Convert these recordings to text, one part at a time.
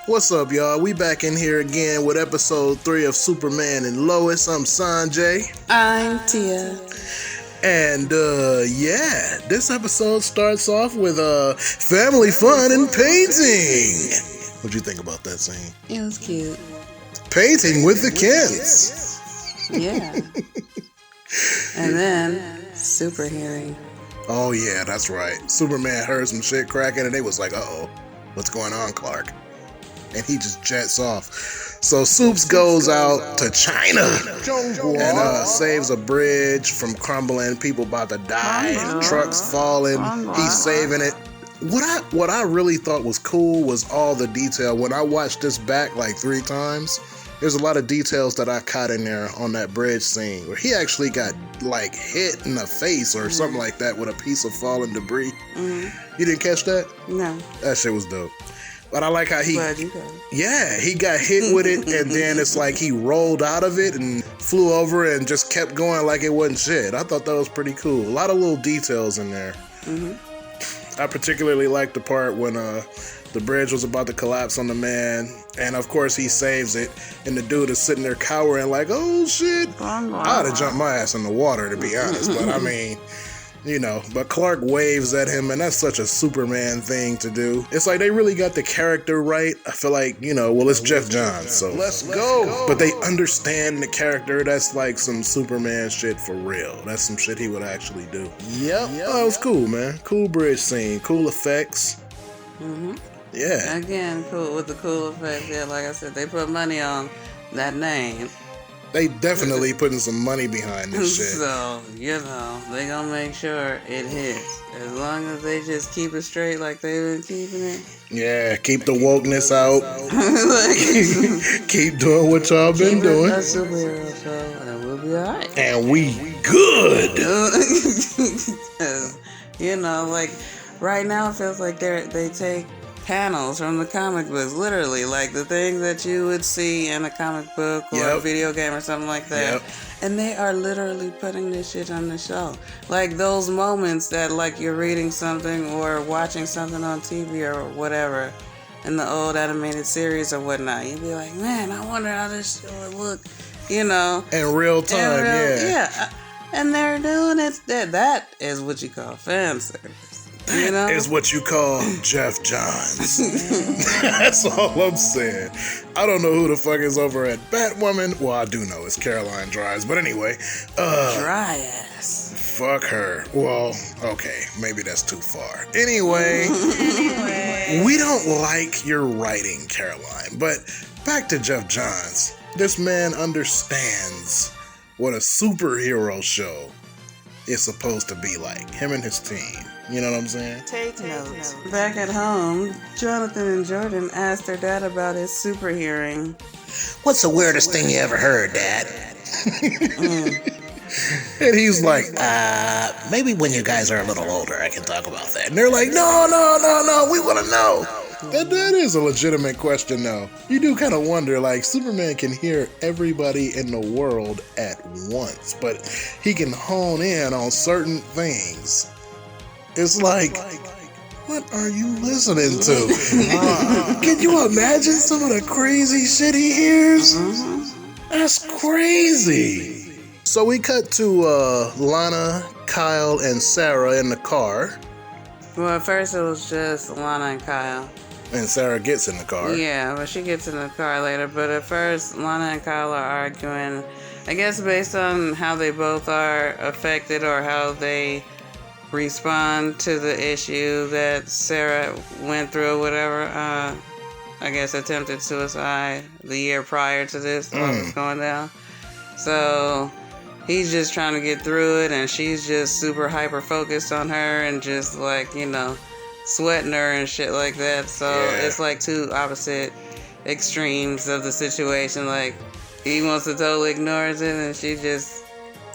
What's up, y'all? We back in here again with episode 3 of Superman and Lois. I'm Sanjay. I'm Tia. And, this episode starts off with family fun and painting. What'd you think about that scene? It was cute. Painting with the Kents. Yeah. And then, super hearing. Oh, yeah, that's right. Superman heard some shit cracking and they was like, uh-oh, what's going on, Clark? And he just jets off. So Soups goes out to China and saves a bridge from crumbling. People about to die. Trucks falling. He's saving it. What I really thought was cool was all the detail. When I watched this back like 3 times, there's a lot of details that I caught in there on that bridge scene where he actually got like hit in the face or something like that with a piece of falling debris. You didn't catch that? No. That shit was dope. But I like how he got hit with it, and then it's like he rolled out of it and flew over and just kept going like it wasn't shit. I thought that was pretty cool. A lot of little details in there. I particularly liked the part when the bridge was about to collapse on the man, and of course he saves it, and the dude is sitting there cowering like, oh shit. I'd have jumped my ass in the water, to be honest, but I mean... but Clark waves at him, and that's such a Superman thing to do. It's like they really got the character right. I feel like, it's Jeff Johns, so let's go. But they understand the character. That's like some Superman shit for real. That's some shit he would actually do. Oh, it was cool, man. Cool bridge scene. Cool effects. Yeah. Again, cool with the cool effects. Yeah, like I said, they put money on that name. They definitely putting some money behind this shit. So, they gonna make sure it hits. As long as they just keep it straight like they've been keeping it. Yeah, keep the wokeness out. Keep doing what y'all been doing. A superhero show, and we'll be alright. And we good. Like, right now it feels like they take panels from the comic books, literally, like the things that you would see in a comic book or a video game or something like that. And they are literally putting this shit on the show. Like those moments that like you're reading something or watching something on TV or whatever in the old animated series or whatnot. You'd be like, man, I wonder how this show would look, In real time, Yeah. And they're doing it. That is what you call fan service. Is what you call Jeff Johns. That's all I'm saying. I don't know who the fuck is over at Batwoman. Well, I do know it's Caroline Dries, but anyway. Dryas. Fuck her. Well, okay, maybe that's too far. Anyway, we don't like your writing, Caroline. But back to Jeff Johns. This man understands what a superhero show is supposed to be like. Him and his team. You know what I'm saying? Take notes. Back at home, Jonathan and Jordan asked their dad about his super hearing. What's the weirdest thing you ever heard, Dad? And he's like, maybe when you guys are a little older, I can talk about that. and they're like, no, we want to know. That is a legitimate question, though. You do kind of wonder, like, Superman can hear everybody in the world at once, but he can hone in on certain things. It's like, what are you listening to? Can you imagine some of the crazy shit he hears? That's crazy. So we cut to Lana, Kyle, and Sarah in the car. Well, at first it was just Lana and Kyle. And Sarah gets in the car. Yeah, but she gets in the car later. But at first, Lana and Kyle are arguing, I guess based on how they both are affected or how they respond to the issue that Sarah went through or whatever. I guess attempted suicide the year prior to this, what was going down. So he's just trying to get through it, and she's just super hyper focused on her and just like, sweating her and shit like that. So it's like two opposite extremes of the situation. Like, he wants to totally ignore it, and she just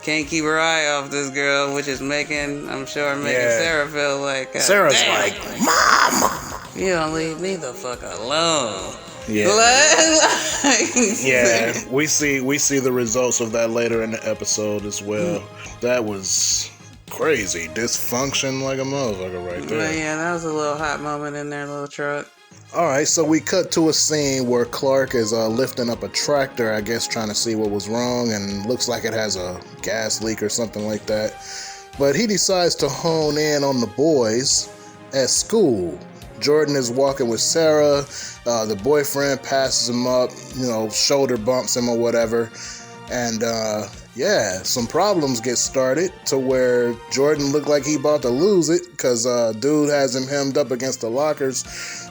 can't keep her eye off this girl, which is making Sarah feel like Sarah's like, Mom! You don't leave me the fuck alone. Yeah. We see the results of that later in the episode as well. That was crazy. Dysfunction like a motherfucker right there. But yeah, that was a little hot moment in their little truck. All right, so we cut to a scene where Clark is lifting up a tractor, I guess trying to see what was wrong, and looks like it has a gas leak or something like that. But he decides to hone in on the boys at school. Jordan is walking with Sarah. The boyfriend passes him up, shoulder bumps him or whatever. And some problems get started to where Jordan looked like he about to lose it because dude has him hemmed up against the lockers.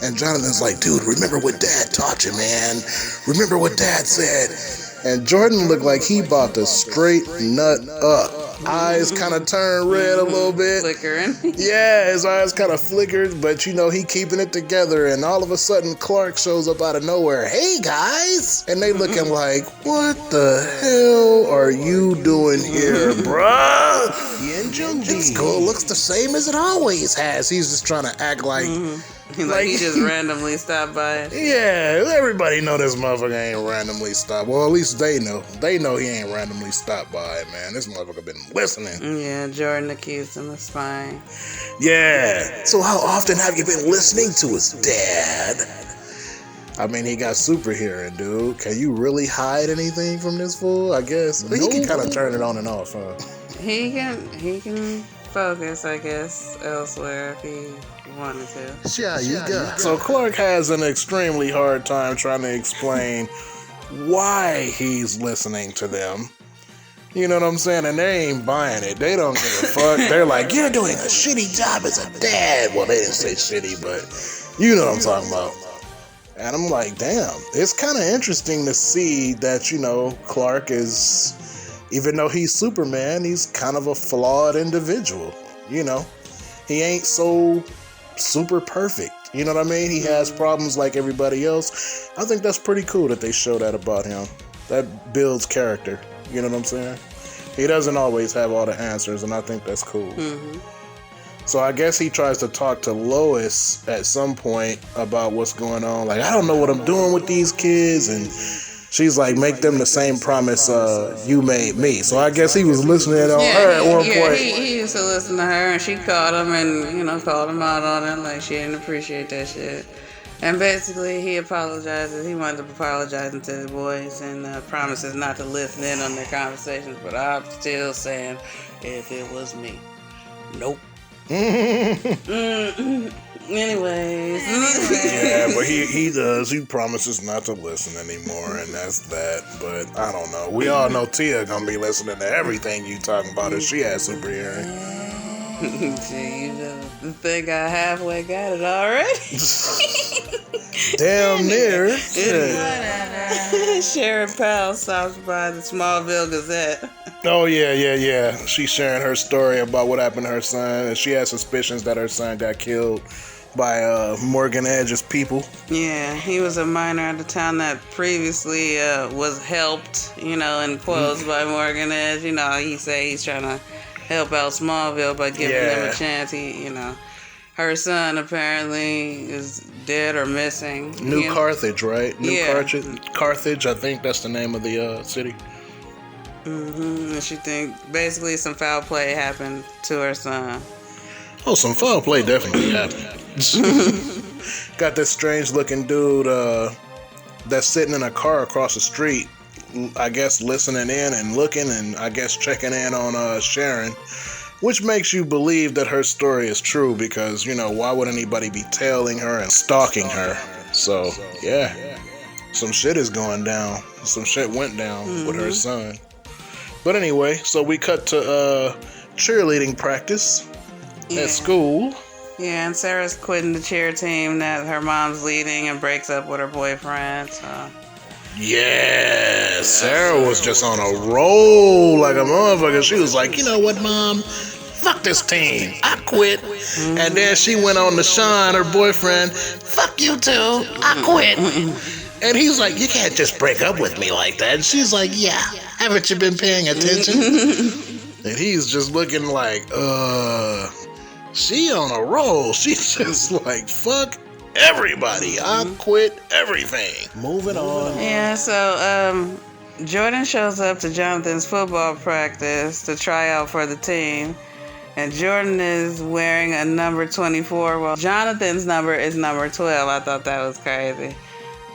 And Jonathan's like, dude, remember what Dad taught you, man. Remember what Dad said. And Jordan looked like he about to straight nut up. Eyes kind of turned red a little bit. Flickering. Yeah, his eyes kind of flickered, but he keeping it together. And all of a sudden, Clark shows up out of nowhere. Hey, guys! And they looking like, what the hell are you doing here, bruh? It's cool. Looks the same as it always has. He's just trying to act like... Like he just randomly stopped by. Yeah, everybody know this motherfucker ain't randomly stopped. Well, at least they know. They know he ain't randomly stopped by, man. This motherfucker been listening. Yeah, Jordan accused him of spying. Yeah. So how often have you been listening to his dad? I mean, he got super hearing, dude. Can you really hide anything from this fool? I guess. But he can kind of turn it on and off, huh? He can focus, I guess, elsewhere if he wanted to. Yeah, you got. So Clark has an extremely hard time trying to explain why he's listening to them. You know what I'm saying? And they ain't buying it. They don't give a fuck. They're like, you're doing a shitty job as a dad. Well, they didn't say shitty, but you know what I'm talking about. And I'm like, damn, it's kind of interesting to see that, Clark is, even though he's Superman, he's kind of a flawed individual. He ain't so super perfect. You know what I mean? He has problems like everybody else. I think that's pretty cool that they show that about him. That builds character. You know what I'm saying? He doesn't always have all the answers, and I think that's cool. Mm-hmm. So I guess he tries to talk to Lois at some point about what's going on. Like, I don't know what I'm doing with these kids, and she's like, make them the same promise you made me. So I guess he was listening on her at one point. He used to listen to her, and she called him and, called him out on it. Like, she didn't appreciate that shit. And basically, he apologizes. He wound up apologizing to the boys and promises not to listen in on their conversations. But I'm still saying, if it was me, nope. Anyways. Yeah, but he does. He promises not to listen anymore, and that's that. But I don't know. We all know Tia gonna be listening to everything you talking about if she has super hearing. Gee, the thing I halfway got it already. Damn near. Sharon Powell stops by the Smallville Gazette. Oh, yeah. She's sharing her story about what happened to her son, and she has suspicions that her son got killed by Morgan Edge's people. Yeah, he was a minor out of town that previously was helped, in quotes, by Morgan Edge. He say he's trying to help out Smallville by giving them a chance. Her son apparently is dead or missing. New Carthage, right? Carthage, I think that's the name of the city. Mm-hmm. And she think basically some foul play happened to her son. Oh, some foul play definitely happened. Got this strange looking dude that's sitting in a car across the street, I guess listening in and looking and I guess checking in on Sharon, which makes you believe that her story is true because, why would anybody be tailing her and stalking her? So, yeah, some shit is going down. Some shit went down with her son. But anyway, so we cut to cheerleading practice at school. Yeah, and Sarah's quitting the cheer team that her mom's leading and breaks up with her boyfriend. So. Yeah, Sarah was just on a roll like a motherfucker. She was like, you know what, Mom? Fuck this team. I quit. Mm-hmm. And then she went on to Sean, her boyfriend. Fuck you too. I quit. And he's like, you can't just break up with me like that. And she's like, yeah. Haven't you been paying attention? And he's just looking like, she on a roll. She's just like, fuck everybody. I quit everything. Moving on. Yeah, so Jordan shows up to Jonathan's football practice to try out for the team. And Jordan is wearing a number 24. Well, Jonathan's number is number 12. I thought that was crazy.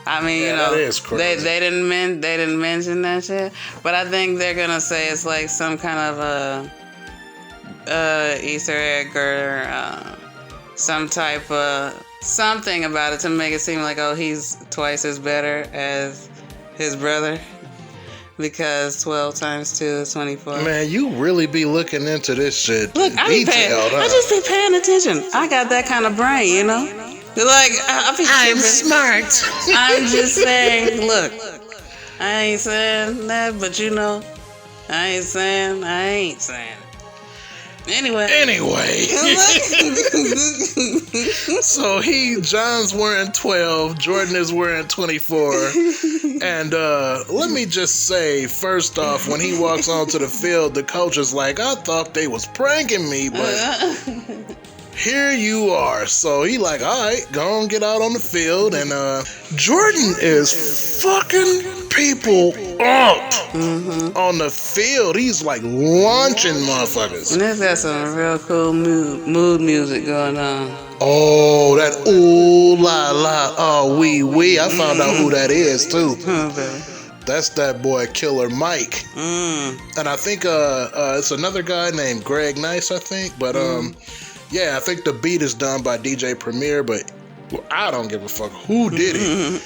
I mean, you know, that is crazy. They didn't mention that shit, but I think they're gonna say it's like some kind of a Easter egg or some type of something about it to make it seem like, oh, he's twice as better as his brother because 12 times 2 is 24. Man, you really be looking into this shit. Look, I just be paying attention. I got that kind of brain, you know. Like I'm smart. I'm just saying. Look, I ain't saying that, but you know, I ain't saying. Anyway. So John's wearing 12, Jordan is wearing 24. And let me just say, first off, when he walks onto the field, the coach is like, I thought they was pranking me, but here you are. So he like, all right, go on, get out on the field. And Jordan is fucking people up on the field. He's like launching motherfuckers. And this got some real cool mood music going on. Oh, that ooh la la, oh wee wee. I found out who that is too. That's that boy Killer Mike. And I think it's another guy named Greg Nice, I think. But yeah, I think the beat is done by DJ Premier, but I don't give a fuck who did it.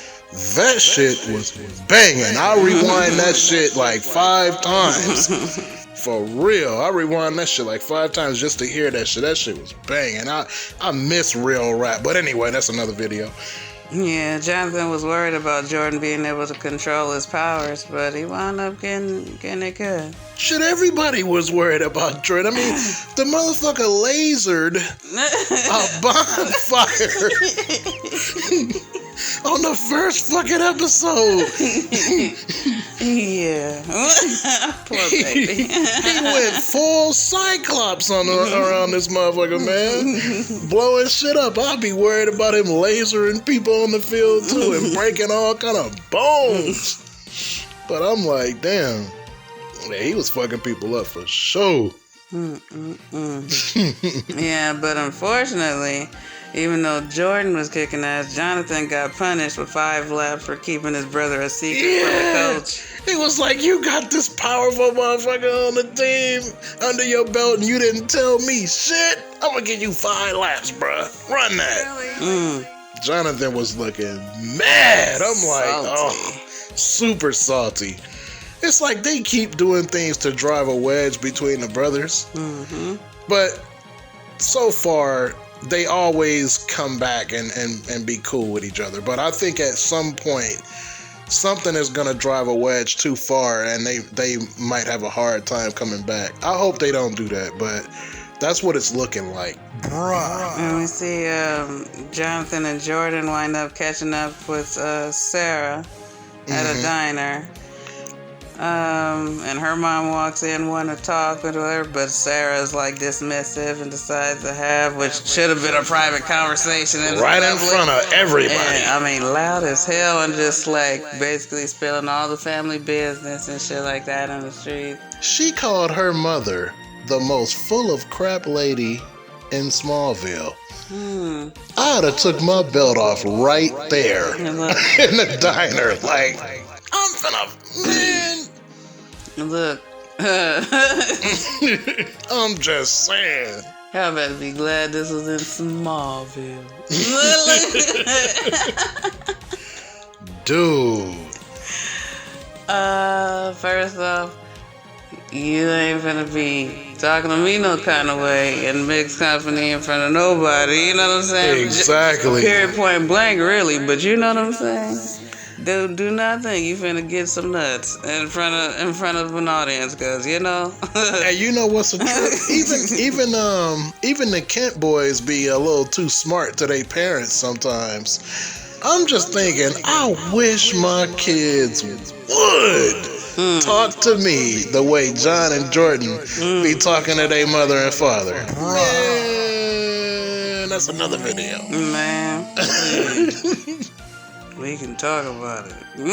That shit was banging. I rewind that shit like 5 times. For real. I rewind that shit like 5 times just to hear that shit. That shit was banging. I miss real rap. But anyway, that's another video. Yeah, Jonathan was worried about Jordan being able to control his powers, but he wound up getting it good. Shit, everybody was worried about Jordan. I mean, the motherfucker lasered a bonfire on the first fucking episode. Yeah. Poor baby. He went full Cyclops around this motherfucker, man. Blowing shit up. I'll be worried about him lasering people on the field, too, and breaking all kind of bones. But I'm like, damn. Yeah, he was fucking people up for sure. Yeah, but unfortunately, even though Jordan was kicking ass, Jonathan got punished with 5 laps for keeping his brother a secret from the coach. He was like, you got this powerful motherfucker on the team under your belt and you didn't tell me shit. I'm gonna give you 5 laps, bruh. Run that. Really? Jonathan was looking mad. I'm like, salty. oh, super salty. It's like they keep doing things to drive a wedge between the brothers. But so far, they always come back and be cool with each other. But I think at some point, something is going to drive a wedge too far and they might have a hard time coming back. I hope they don't do that, but that's what it's looking like. Bruh. And we see Jonathan and Jordan wind up catching up with Sarah at a diner. And her mom walks in wanting to talk with her, but Sarah's like dismissive and decides to have, which should have been a private conversation right in front of everybody. And, I mean, loud as hell, and just like basically spilling all the family business and shit like that on the street. She called her mother the most full of crap lady in Smallville. I'd have took my belt off right there in the diner. Like, I'm finna, man. Look. I'm just saying. Y'all better be glad this was in Smallville. Dude. First off, you ain't finna be talking to me no kind of way in mixed company in front of nobody. You know what I'm saying? Exactly. Period, point blank, really. But you know what I'm saying? Do not think you finna get some nuts in front of an audience, cause you know. And you know what's the truth? Even the Kent boys be a little too smart to their parents sometimes. I'm just thinking, I wish my kids would talk to me the way John and Jordan be talking to their mother and father. Man, that's another video. Man. We can talk about it. Man,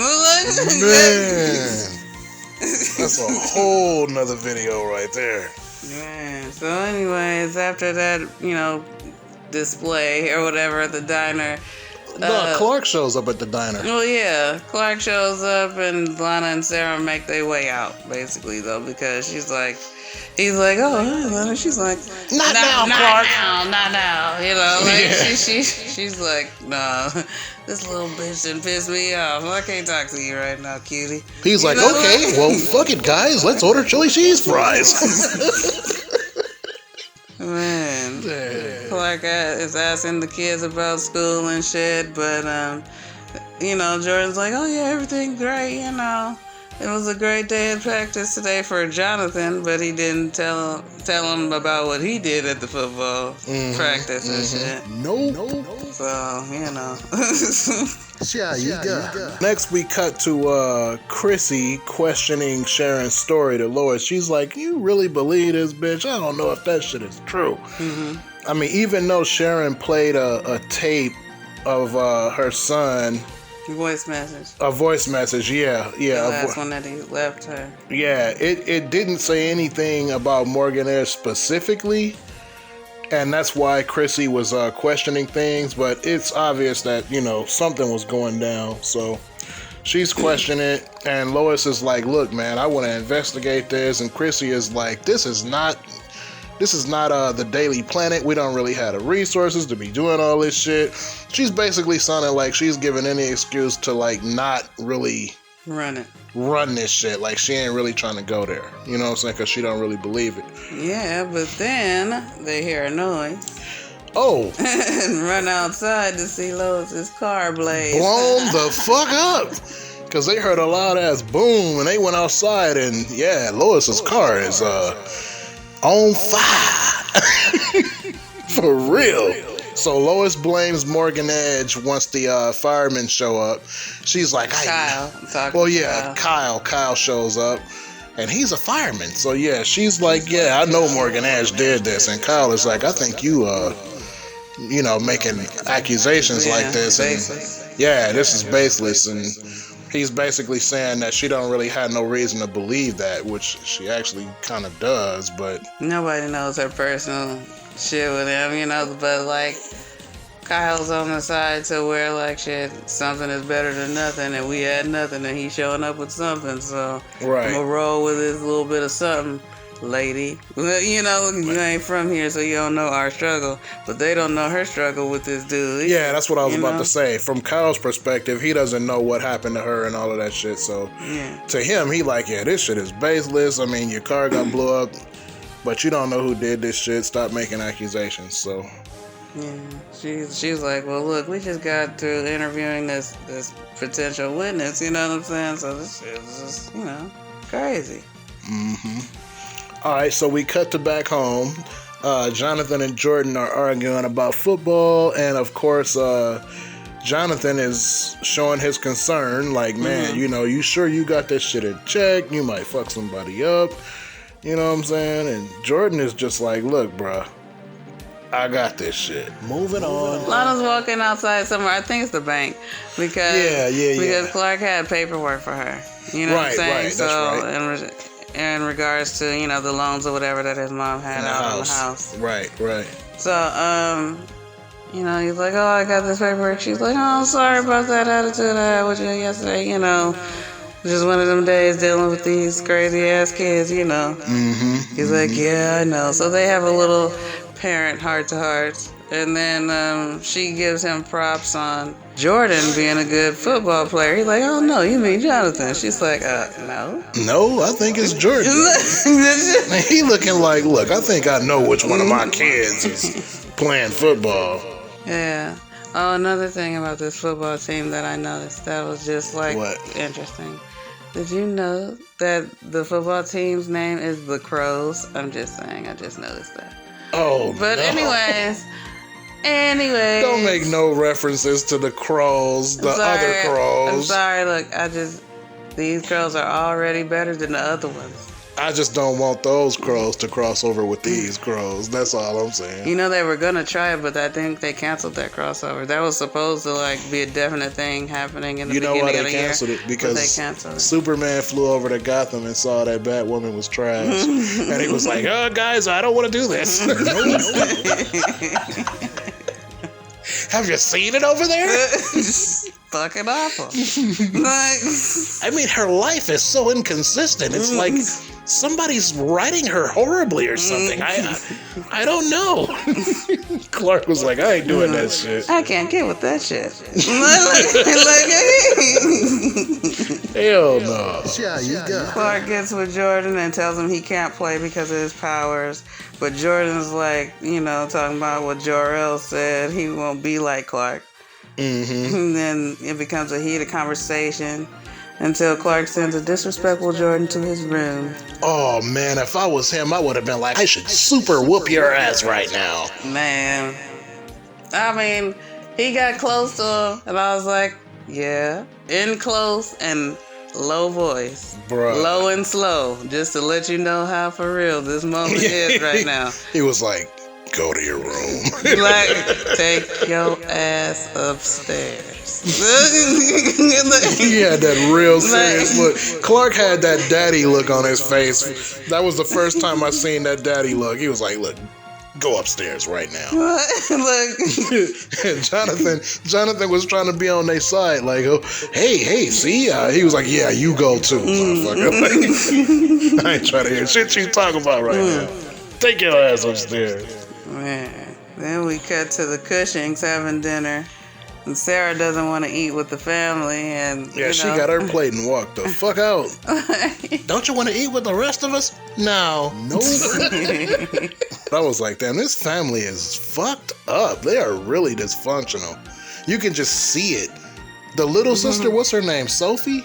that's a whole nother video right there. Man, so anyways, after that, display or whatever at the diner. No, Clark shows up at the diner. Well, yeah, Clark shows up and Lana and Sarah make their way out, basically, though, because he's like, oh, hi, Lana. She's like, not now, Clark. Not now. She's like, no, this little bitch done pissed me off. I can't talk to you right now, cutie. He's like, okay, well, fuck it, guys. Let's order chili cheese fries. Man, Clark is asking the kids about school and shit, but, Jordan's like, oh yeah, everything's great, It was a great day of practice today for Jonathan, but he didn't tell him about what he did at the football practice and shit. No. So, Yeah. Next, we cut to Chrissy questioning Sharon's story to Lois. She's like, you really believe this bitch? I don't know if that shit is true. Mm-hmm. I mean, even though Sharon played a tape of her son... A voice message, yeah. The last one that he left her. Yeah, it didn't say anything about Morgan Ayres specifically, and that's why Chrissy was questioning things, but it's obvious that, something was going down, so she's questioning it, and Lois is like, look, man, I want to investigate this, and Chrissy is like, this is not the Daily Planet. We don't really have the resources to be doing all this shit. She's basically sounding like she's giving any excuse to, like, not really run this shit. Like, she ain't really trying to go there. You know what I'm saying? Because she don't really believe it. Yeah, but then they hear a noise. Oh. And run outside to see Lois's car blaze. Blown the fuck up. Because they heard a loud ass boom, and they went outside, and yeah, Lois's car is, on fire. For real. So Lois blames Morgan Edge once the firemen show up. She's like, Kyle. Kyle shows up. And he's a fireman. So yeah, she's like, yeah, I know Morgan Edge did this. And Kyle is like, I think you making accusations like this. And yeah, this is baseless. And he's basically saying that she don't really have no reason to believe that, which she actually kind of does, but... Nobody knows her personal shit with him, but, like, Kyle's on the side to where, like, shit, something is better than nothing, and we had nothing, and he's showing up with something, so right. I'm gonna roll with this little bit of something, lady. You ain't from here, so you don't know our struggle, but they don't know her struggle with this dude. Yeah, that's what I was about to say. From Kyle's perspective, he doesn't know what happened to her and all of that shit, so to him, he like, yeah, this shit is baseless. I mean, your car got blew up, but you don't know who did this shit. Stop making accusations, so... Yeah, she's like, well, look, we just got through interviewing this potential witness, you know what I'm saying? So this shit is just, crazy. Mm-hmm. All right, so we cut to back home. Jonathan and Jordan are arguing about football, and of course, Jonathan is showing his concern, like, man, you sure you got this shit in check? You might fuck somebody up, you know what I'm saying? And Jordan is just like, look, bruh, I got this shit. Moving on. Lana's walking outside somewhere. I think it's the bank because Clark had paperwork for her. You know what I'm saying? Right, so that's right. In regards to the loans or whatever that his mom had out in the house. Right. So he's like, oh, I got this paperwork. She's like, oh, sorry about that attitude I had with you yesterday. Just one of them days dealing with these crazy ass kids. Mm-hmm. He's like, yeah, I know. So they have a little parent heart-to-heart, and then she gives him props on Jordan being a good football player. He's like, oh no, you mean Jonathan? She's like, no, I think it's Jordan. He looking like, look, I think I know which one of my kids is playing football. Yeah. Oh, another thing about this football team that I noticed that was just like interesting. Did you know that the football team's name is the Crows? I'm just saying, I just noticed that. Oh, but no. anyways. Don't make no references to the Crows, other Crows. I'm sorry, look, these Crows are already better than the other ones. I just don't want those crows to cross over with these crows. That's all I'm saying. You know, they were gonna try it, but I think they canceled that crossover. That was supposed to like be a definite thing happening in the beginning of the year. You know why they canceled it? Because they canceled it. Superman flew over to Gotham and saw that Batwoman was trash, and he was like, "Oh, guys, I don't want to do this." Have you seen it over there? Fucking awful. I mean, her life is so inconsistent. It's like somebody's writing her horribly or something. I don't know. Clark was like, I ain't doing that shit. I can't get with that shit. Hell no. Clark gets with Jordan and tells him he can't play because of his powers. But Jordan's like, talking about what Jor-El said. He won't be like Clark. Mm-hmm. And then it becomes a heated conversation until Clark sends a disrespectful Jordan to his room. Oh man, if I was him, I would have been like, I should super whoop your ass right now. Man, I mean, he got close to him, and I was like, yeah, in close and low voice, bruh. Low and slow, just to let you know how for real this moment is right now. He was like, go to your room. Like, take your ass upstairs. He had that real serious look. Clark had that daddy look on his face. That was the first time I seen that daddy look. He was like, look, go upstairs right now. Look. And Jonathan was trying to be on their side. Like, oh, hey, see? He was like, yeah, you go too, motherfucker. Like, I ain't trying to hear shit you talking about right now. Take your ass upstairs. Man. Then we cut to the Cushings having dinner. And Sarah doesn't want to eat with the family. And she got her plate and walked the fuck out. Don't you want to eat with the rest of us? No. Nope. I was like, damn, this family is fucked up. They are really dysfunctional. You can just see it. The little sister, what's her name? Sophie?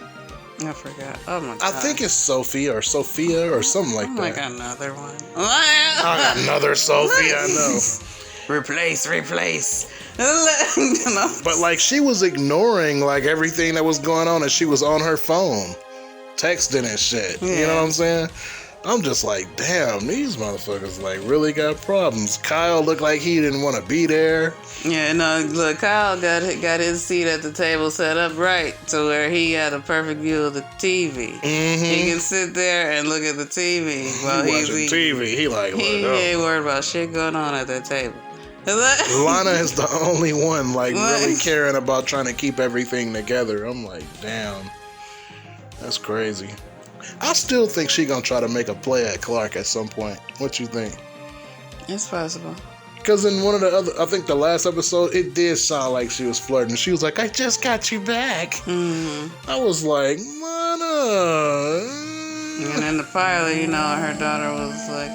I forgot. Oh my god. I think it's Sophie or Sophia or something like that. I got another one. I got another Sophie, I know. Replace. But like she was ignoring like everything that was going on and she was on her phone texting and shit. Yeah. You know what I'm saying? I'm just like, damn, these motherfuckers like really got problems. Kyle looked like he didn't want to be there. Yeah, no, look, Kyle got his seat at the table set up right to where he had a perfect view of the TV. Mm-hmm. He can sit there and look at the TV while he's watching TV. He ain't worried about shit going on at that table. Lana is the only one like really caring about trying to keep everything together. I'm like, damn, that's crazy. I still think she gonna try to make a play at Clark at some point. What you think? It's possible. Because in one of the other, I think the last episode, it did sound like she was flirting. She was like, I just got you back. Mm-hmm. I was like, Lana. And in the pilot, her daughter was like,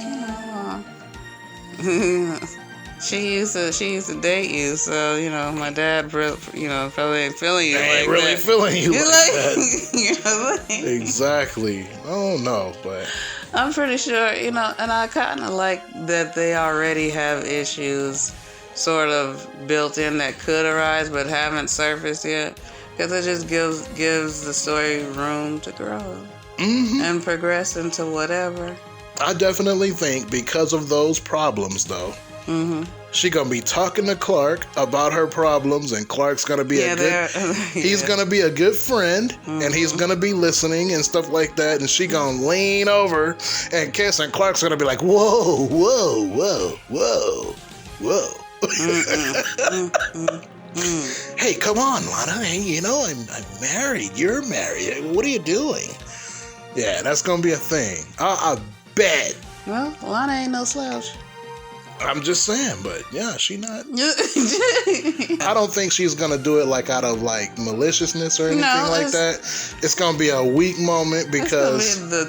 She used to date you, so my dad, probably ain't feeling you. Ain't like really that. feeling you like that. Like, exactly. I don't know, but I'm pretty sure, and I kind of like that they already have issues, sort of built in that could arise, but haven't surfaced yet, because it just gives the story room to grow and progress into whatever. I definitely think because of those problems, though. Mm-hmm. She gonna be talking to Clark about her problems, and Clark's gonna be he's gonna be a good friend, and he's gonna be listening and stuff like that. And she gonna lean over and kiss, and Clark's gonna be like, whoa, whoa, whoa, whoa, whoa. Hey, come on, Lana. I'm married. You're married. What are you doing? Yeah, that's gonna be a thing. I bet. Well, Lana ain't no slouch. I'm just saying, but yeah, she not. I don't think she's gonna do it like out of like maliciousness or anything like that. It's gonna be a weak moment because the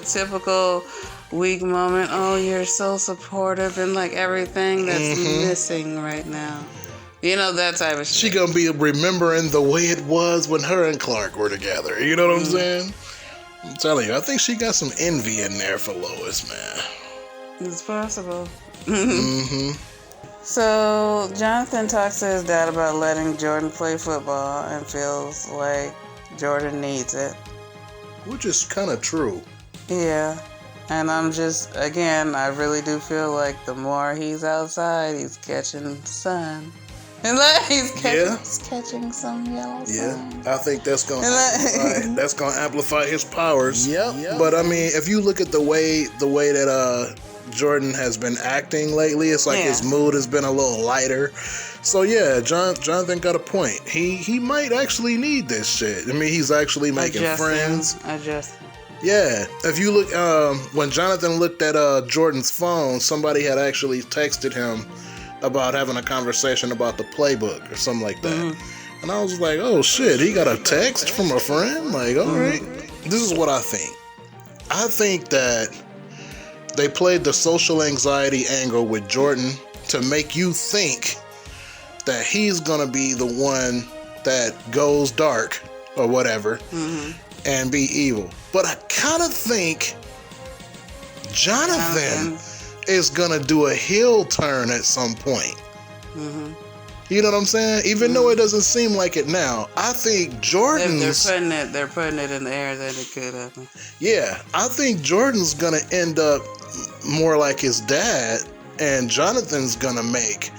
typical weak moment. Oh, you're so supportive and like everything that's missing right now. That type of shit. She gonna be remembering the way it was when her and Clark were together. You know what I'm saying? I'm telling you, I think she got some envy in there for Lois, man. It's possible. So Jonathan talks to his dad about letting Jordan play football and feels like Jordan needs it. Which is kind of true. Yeah. And I'm just, again, I really do feel like the more he's outside, he's catching sun. And like he's catching some yellow sun. I think that's gonna amplify his powers. Yep. But I mean, if you look at the way that Jordan has been acting lately, it's like his mood has been a little lighter. So yeah, Jonathan got a point. He might actually need this shit. I mean, he's actually making friends. Yeah, if you look, when Jonathan looked at Jordan's phone, somebody had actually texted him about having a conversation about the playbook or something like that. And I was like, oh shit, he got a text from a friend? Like, all right. This is what I think. I think that they played the social anxiety angle with Jordan to make you think that he's gonna be the one that goes dark or whatever and be evil. But I kind of think Jonathan is gonna do a heel turn at some point. You know what I'm saying? Even though it doesn't seem like it now, I think Jordan's... They're putting it in the air that it could happen. Yeah, I think Jordan's gonna end up more like his dad, and Jonathan's gonna make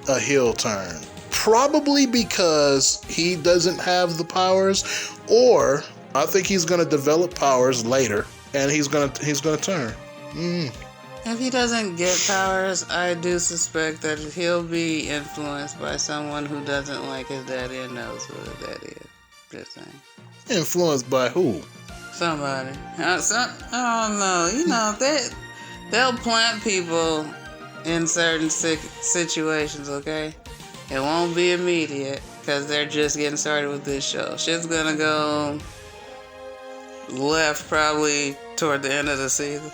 a heel turn. Probably because he doesn't have the powers, or I think he's gonna develop powers later, and he's gonna turn. If he doesn't get powers, I do suspect that he'll be influenced by someone who doesn't like his daddy and knows who his daddy is. Just saying. Influenced by who? Somebody. I don't know. You know, they'll plant people in certain situations, okay? It won't be immediate because they're just getting started with this show. Shit's gonna go left probably toward the end of the season.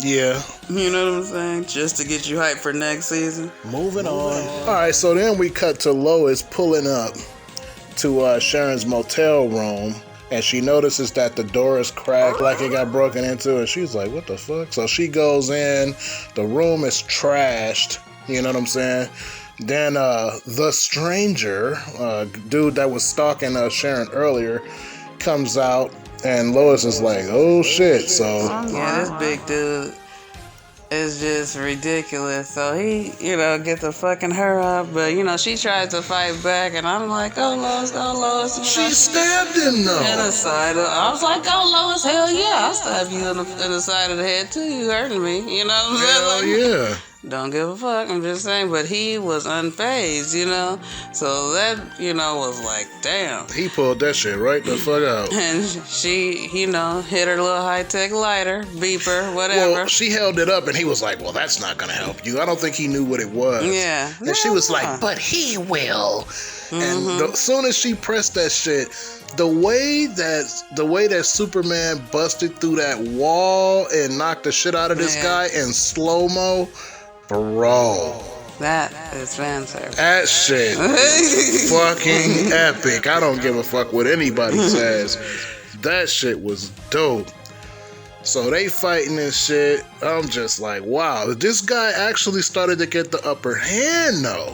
Yeah. You know what I'm saying? Just to get you hyped for next season. Moving on. Alright, so then we cut to Lois pulling up to Sharon's motel room, and she notices that the door is cracked like it got broken into, and she's like, what the fuck? So she goes in, the room is trashed, you know what I'm saying? Then the stranger, dude that was stalking Sharon earlier, comes out, and Lois is like, oh shit. So yeah, this big dude is just ridiculous. So he, gets a fucking her up, but she tries to fight back, and I'm like, go Lois, go Lois. She stabbed him though. In the side I was like, go Lois, hell yeah, I'll stab you in the side of the head too. You hurting me, you know what I'm saying? Hell yeah. Don't give a fuck, I'm just saying, but he was unfazed, so that, was like, damn. He pulled that shit right the fuck out. And she, hit her little high-tech lighter, beeper, whatever. Well, she held it up, and he was like, well, that's not gonna help you. I don't think he knew what it was. Yeah. And she was like, but he will. And as soon as she pressed that shit, the way that Superman busted through that wall and knocked the shit out of this guy in slow-mo, bro. That is fan service. That shit is fucking epic. I don't give a fuck what anybody says. That shit was dope. So they fighting and shit. I'm just like, wow. This guy actually started to get the upper hand, though.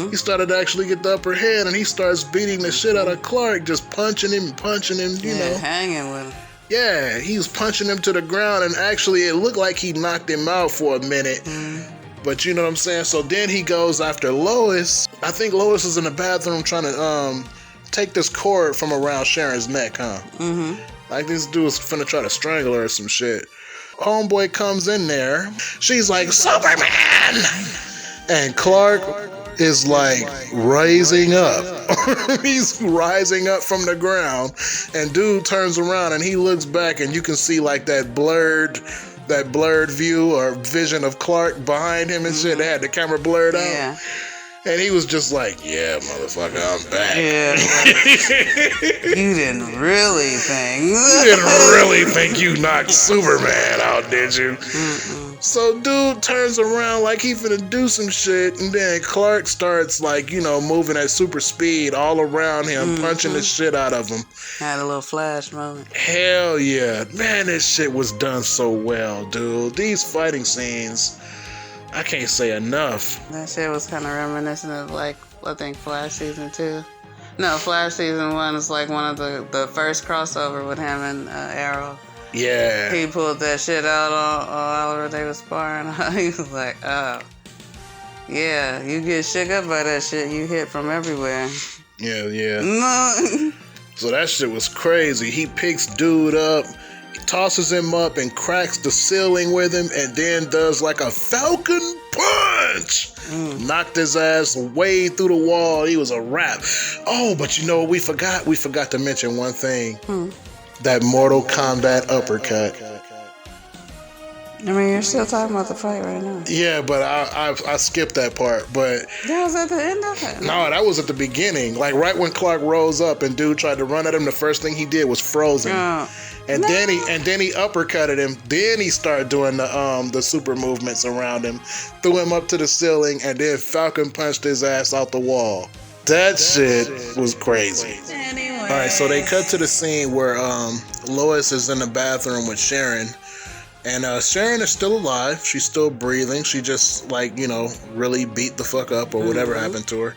He started to actually get the upper hand, and he starts beating the shit out of Clark, just punching him, you know. Hanging with him. Yeah, he was punching him to the ground, and actually it looked like he knocked him out for a minute. But you know what I'm saying? So then he goes after Lois. I think Lois is in the bathroom trying to take this cord from around Sharon's neck, huh? Like this dude's finna try to strangle her or some shit. Homeboy comes in there. She's like, Superman! And Clark is like rising up. He's rising up from the ground. And dude turns around and he looks back, and you can see like that blurred view or vision of Clark behind him and shit. They had the camera blurred out. Yeah. And he was just like, yeah, motherfucker, I'm back. Yeah. You didn't really think. You didn't really think you knocked Superman out, did you? So dude turns around like he finna do some shit, and then Clark starts like, moving at super speed all around him, punching the shit out of him. Had a little flash moment. Hell yeah. Man, this shit was done so well, dude. These fighting scenes, I can't say enough. That shit was kind of reminiscent of, like, I think Flash Season 2. No, Flash Season 1 is like one of the first crossover with him and Arrow. Yeah. He pulled that shit out on Oliver. They was sparring. He was like, oh. Yeah, you get shook up by that shit. You hit from everywhere. Yeah. No. So that shit was crazy. He picks dude up, he tosses him up and cracks the ceiling with him, and then does like a falcon punch. Knocked his ass way through the wall. He was a wrap. Oh, but you know what we forgot? We forgot to mention one thing. That Mortal Kombat uppercut. I mean, you're still talking about the fight right now. Yeah, but I skipped that part. But that was at the end of it. No, that was at the beginning. Like right when Clark rose up and dude tried to run at him, the first thing he did was froze him. And then he uppercutted him. Then he started doing the super movements around him, threw him up to the ceiling, and then Falcon punched his ass out the wall. That shit was crazy. Anyway. All right, so they cut to the scene where Lois is in the bathroom with Sharon. And Sharon is still alive. She's still breathing. She just, like, really beat the fuck up or whatever happened to her.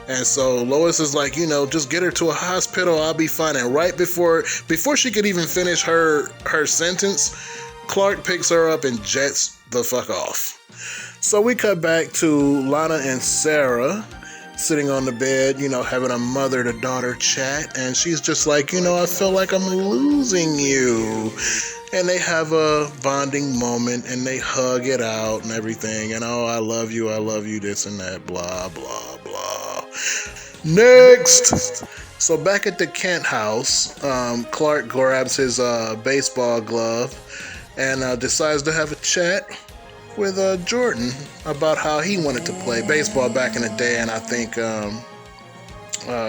And so Lois is like, just get her to a hospital. I'll be fine. And right before she could even finish her sentence, Clark picks her up and jets the fuck off. So we cut back to Lana and Sarah sitting on the bed, having a mother-to-daughter chat. And she's just like, I feel like I'm losing you. And they have a bonding moment, and they hug it out and everything. And, oh, I love you, this and that, blah, blah, blah. Next! So back at the Kent house, Clark grabs his baseball glove and decides to have a chat with Jordan about how he wanted to play baseball back in the day. And I think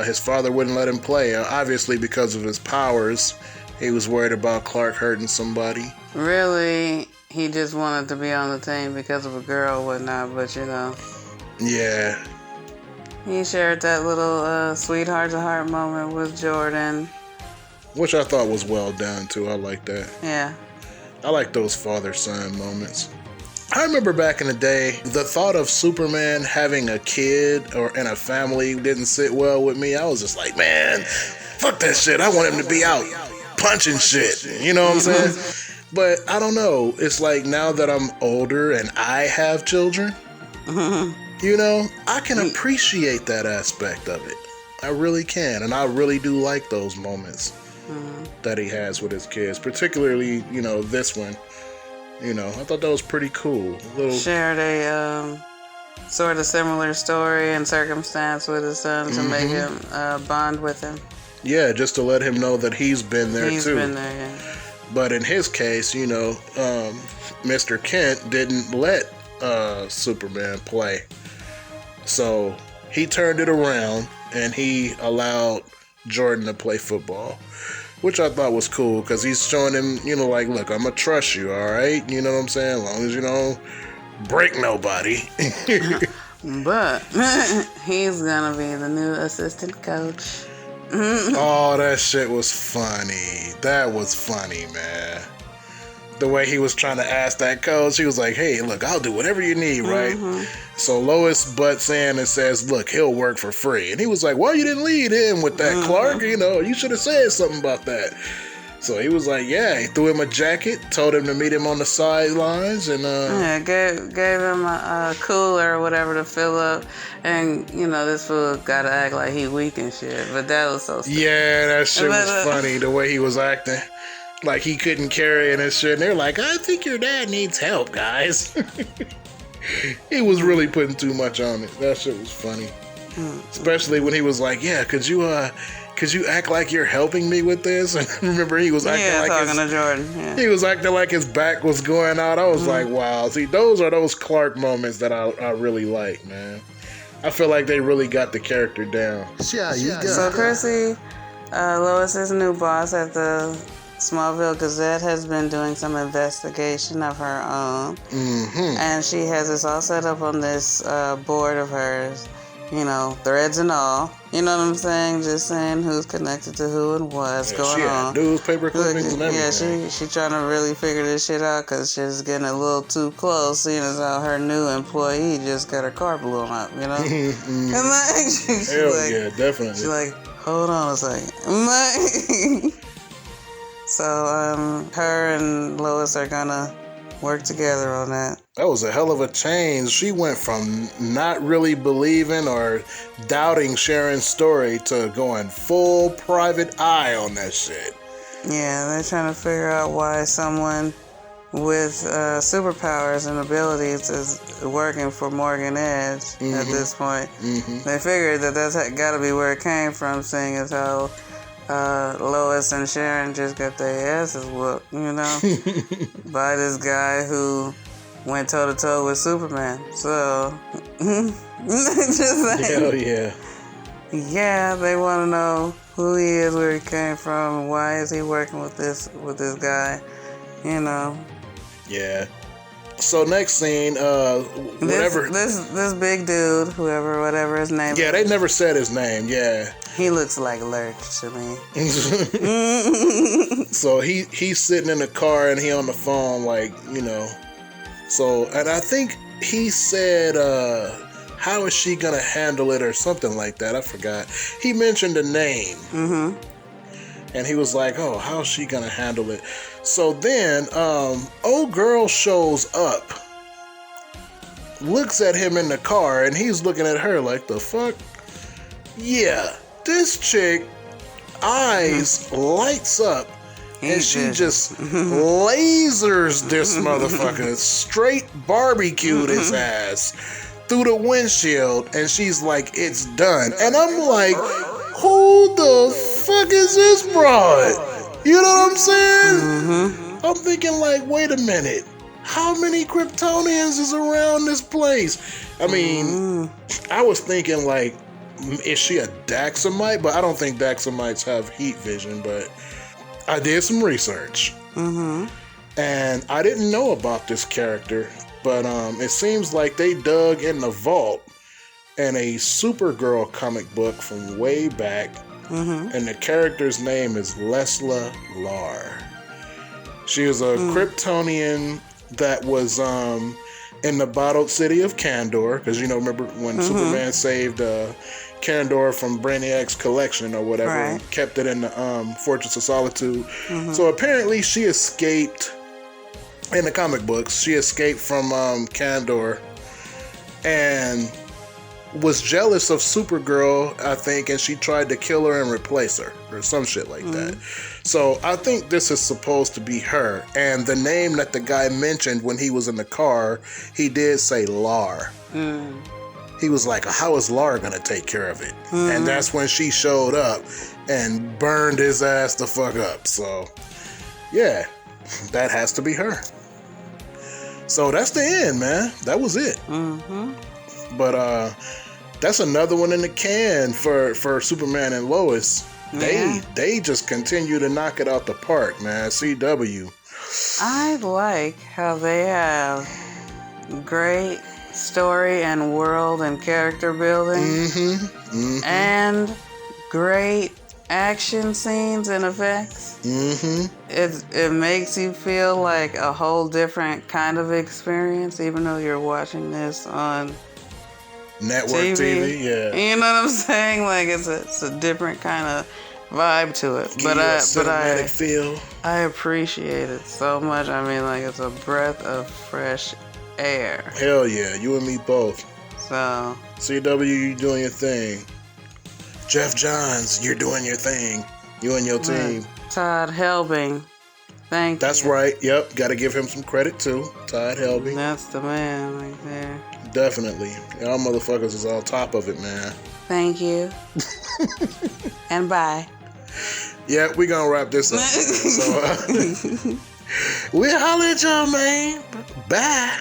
his father wouldn't let him play, obviously because of his powers. He was worried about Clark hurting somebody. Really, he just wanted to be on the team because of a girl or whatnot, but Yeah. He shared that little sweet heart-to-heart moment with Jordan. Which I thought was well done, too. I like that. Yeah. I like those father-son moments. I remember back in the day, the thought of Superman having a kid and a family didn't sit well with me. I was just like, man, fuck that shit. I want him to be out punching shit, you know what I'm saying? But I don't know, it's like now that I'm older and I have children, I can appreciate that aspect of it. I really can, and I really do like those moments that he has with his kids, particularly, this one. I thought that was pretty cool. Shared a sort of similar story and circumstance with his son to make him bond with him. Yeah, just to let him know that he's been there too. He's been there, yeah. But in his case, Mr. Kent didn't let Superman play. So he turned it around and he allowed Jordan to play football, which I thought was cool because he's showing him, like, look, I'm going to trust you, all right? You know what I'm saying? As long as you don't break nobody. But he's going to be the new assistant coach. Oh, that shit was funny. That was funny, man. The way he was trying to ask that coach, he was like, hey, look, I'll do whatever you need, right? So Lois butts in and says, look, he'll work for free. And he was like, well, you didn't lead in with that, Clark. You should have said something about that. So he was like, yeah, he threw him a jacket, told him to meet him on the sidelines, and gave him a cooler or whatever to fill up, and this fool gotta act like he weak and shit, but that was so stupid. Yeah, that shit was funny, the way he was acting, like he couldn't carry it and shit, and they're like, I think your dad needs help, guys. He was really putting too much on it. That shit was funny, especially when he was like, yeah, could you act like you're helping me with this? And remember, he was acting talking to Jordan. Yeah. He was acting like his back was going out. I was like, wow. See, those are those Clark moments that I really like, man. I feel like they really got the character down. So Chrissy, Lois's new boss at the Smallville Gazette, has been doing some investigation of her own. And she has this all set up on this board of hers. Threads and all. You know what I'm saying? Just saying who's connected to who and what's going on. Newspaper clippings and everything. Yeah, she trying to really figure this shit out because she's getting a little too close, seeing as how her new employee just got her car blown up, And Hell yeah, definitely. She's like, hold on a second. So her and Lois are gonna work together on that. That was a hell of a change. She went from not really believing or doubting Sharon's story to going full private eye on that shit. Yeah, they're trying to figure out why someone with superpowers and abilities is working for Morgan Edge at this point. They figured that that's got to be where it came from, seeing as how Lois and Sharon just got their asses whooped, you know, by this guy who went toe to toe with Superman. So, just like, Hell yeah. Yeah, they want to know who he is, where he came from, and why is he working with this guy, you know. Yeah. So next scene, whatever. This big dude, whatever his name. Yeah, they never said his name. Yeah. He looks like Lurch to me. So he's sitting in the car and he on the phone, like, you know. So, and I think he said, how is she gonna handle it or something like that. I forgot. He mentioned a name. And he was like, oh, how's she gonna handle it? So then, old girl shows up, looks at him in the car, and he's looking at her like, the fuck? Yeah, this chick, eyes lights up, and she just lasers this motherfucker, straight barbecued his ass through the windshield, and she's like, it's done. And I'm like, who the fuck is this broad? You know what I'm saying? I'm thinking like, wait a minute. How many Kryptonians is around this place? I mean, I was thinking like, is she a Daxamite? But I don't think Daxamites have heat vision, but I did some research. And I didn't know about this character, but it seems like they dug in the vault in a Supergirl comic book from way back. And the character's name is Lesla Lar. She is a Kryptonian that was in the bottled city of Kandor, because you know, remember when Superman saved Kandor from Brainiac's collection or whatever, and kept it in the Fortress of Solitude. So apparently she escaped in the comic books. She escaped from Kandor and was jealous of Supergirl, I think, and she tried to kill her and replace her or some shit like that. So I think this is supposed to be her. And the name that the guy mentioned when he was in the car, he did say Lar. He was like, how is Lar gonna take care of it? And that's when she showed up and burned his ass the fuck up. So yeah, that has to be her. So that's the end, man. That was it. But that's another one in the can for Superman and Lois. They just continue to knock it out the park, man. CW. I like how they have great story and world and character building, and great action scenes and effects. It makes you feel like a whole different kind of experience, even though you're watching this on network TV. Yeah. You know what I'm saying? Like it's a different kind of vibe to it. But I appreciate it so much. I mean, like, it's a breath of fresh air. Hell yeah, you and me both. So CW, you doing your thing. Jeff Johns, you're doing your thing. You and your team. Todd Helbing, thank you. That's right. Yep, got to give him some credit too. Todd Helbing. That's the man right there. Definitely. Y'all motherfuckers is on top of it, man. Thank you. And bye. Yeah, we gonna wrap this up. So we'll holler at y'all, man. Bye.